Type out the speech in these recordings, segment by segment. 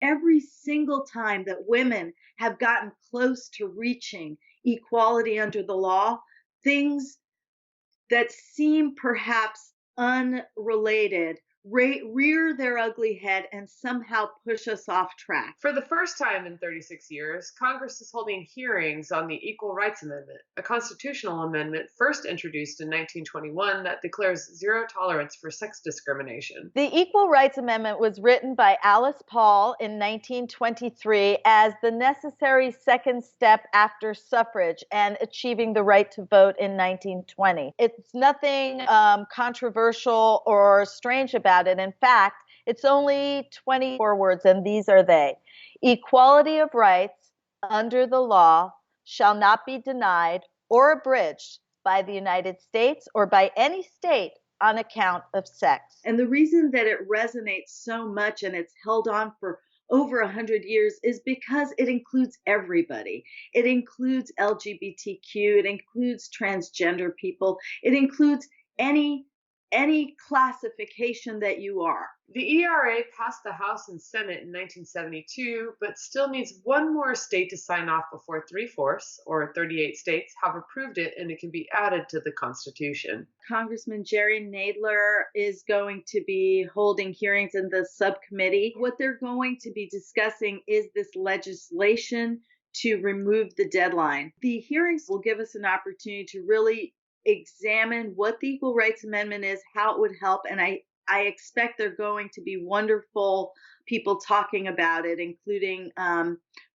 every single time that women have gotten close to reaching equality under the law, things that seem perhaps unrelated rear their ugly head and somehow push us off track. For the first time in 36 years, Congress is holding hearings on the Equal Rights Amendment, a constitutional amendment first introduced in 1921 that declares zero tolerance for sex discrimination. The Equal Rights Amendment was written by Alice Paul in 1923 as the necessary second step after suffrage and achieving the right to vote in 1920. It's nothing controversial or strange about it. In fact, it's only 24 words, and these are they. Equality of rights under the law shall not be denied or abridged by the United States or by any state on account of sex. And the reason that it resonates so much and it's held on for over 100 years is because it includes everybody. It includes LGBTQ, it includes transgender people, it includes any classification that you are. The ERA passed the House and Senate in 1972, but still needs one more state to sign off before 3/4, or 38 states, have approved it and it can be added to the Constitution. Congressman Jerry Nadler is going to be holding hearings in the subcommittee. What they're going to be discussing is this legislation to remove the deadline. The hearings will give us an opportunity to really examine what the Equal Rights Amendment is, how it would help, and I expect they're going to be wonderful people talking about it, including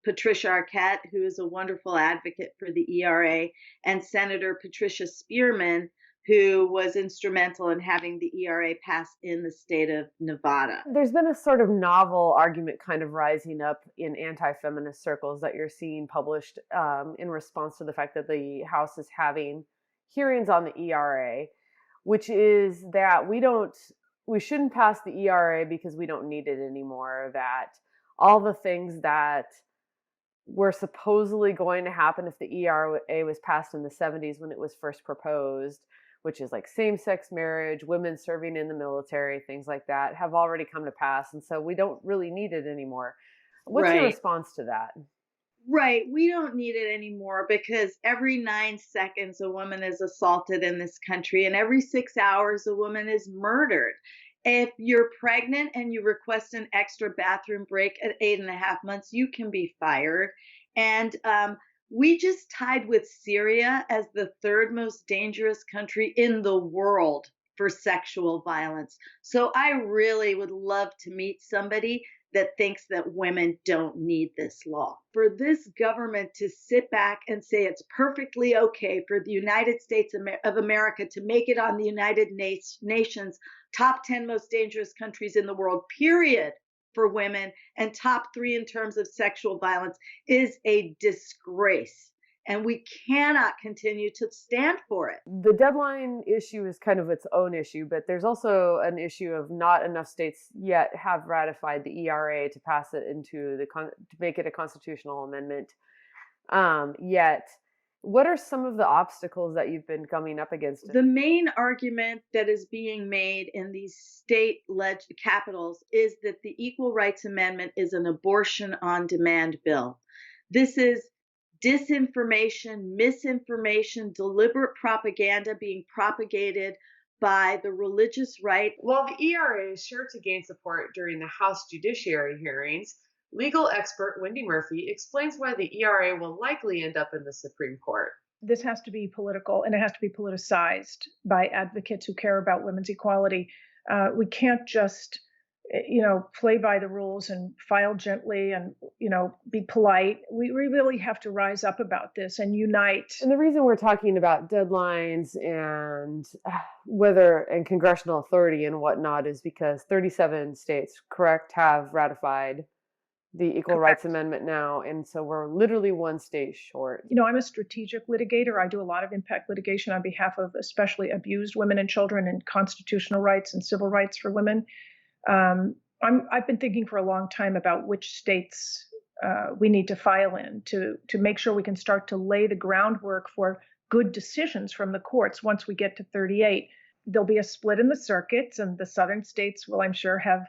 Patricia Arquette, who is a wonderful advocate for the ERA, and Senator Patricia Spearman, who was instrumental in having the ERA passed in the state of Nevada. There's been a sort of novel argument kind of rising up in anti-feminist circles that you're seeing published in response to the fact that the House is having hearings on the ERA, which is that we shouldn't pass the ERA because we don't need it anymore, that all the things that were supposedly going to happen if the ERA was passed in the 70s when it was first proposed, which is like same-sex marriage, women serving in the military, things like that, have already come to pass, and so we don't really need it anymore. What's your response to that? Right. We don't need it anymore because every 9 seconds a woman is assaulted in this country, and every 6 hours a woman is murdered. If you're pregnant and you request an extra bathroom break at 8.5 months, you can be fired. And we just tied with Syria as the third most dangerous country in the world for sexual violence. So I really would love to meet somebody that thinks that women don't need this law. For this government to sit back and say it's perfectly okay for the United States of America to make it on the United Nations top 10 most dangerous countries in the world, period, for women, and top 3 in terms of sexual violence is a disgrace. And we cannot continue to stand for it. The deadline issue is kind of its own issue, but there's also an issue of not enough states yet have ratified the ERA to pass it to make it a constitutional amendment yet. What are some of the obstacles that you've been coming up against? The main argument that is being made in these state capitals is that the Equal Rights Amendment is an abortion on demand bill. This is disinformation, misinformation, deliberate propaganda being propagated by the religious right. While the ERA is sure to gain support during the House Judiciary hearings, legal expert Wendy Murphy explains why the ERA will likely end up in the Supreme Court. This has to be political, and it has to be politicized by advocates who care about women's equality. We can't just play by the rules and file gently and, be polite. We really have to rise up about this and unite. And the reason we're talking about deadlines and and congressional authority and whatnot is because 37 states, correct, have ratified the Equal Rights Amendment now. And so we're literally one state short. I'm a strategic litigator. I do a lot of impact litigation on behalf of especially abused women and children and constitutional rights and civil rights for women. I've been thinking for a long time about which states we need to file in to make sure we can start to lay the groundwork for good decisions from the courts once we get to 38. There'll be a split in the circuits, and the southern states will, I'm sure, have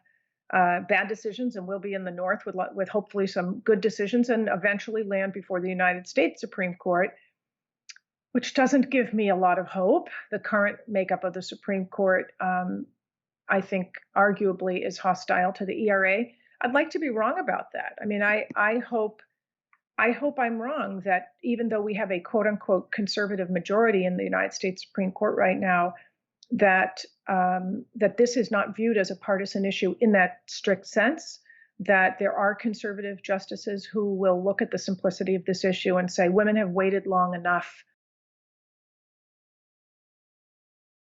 bad decisions, and we'll be in the North with hopefully some good decisions, and eventually land before the United States Supreme Court, which doesn't give me a lot of hope. The current makeup of the Supreme Court, I think, arguably is hostile to the ERA. I'd like to be wrong about that. I mean, I hope I'm wrong, that even though we have a quote unquote conservative majority in the United States Supreme Court right now, that this is not viewed as a partisan issue in that strict sense, that there are conservative justices who will look at the simplicity of this issue and say, women have waited long enough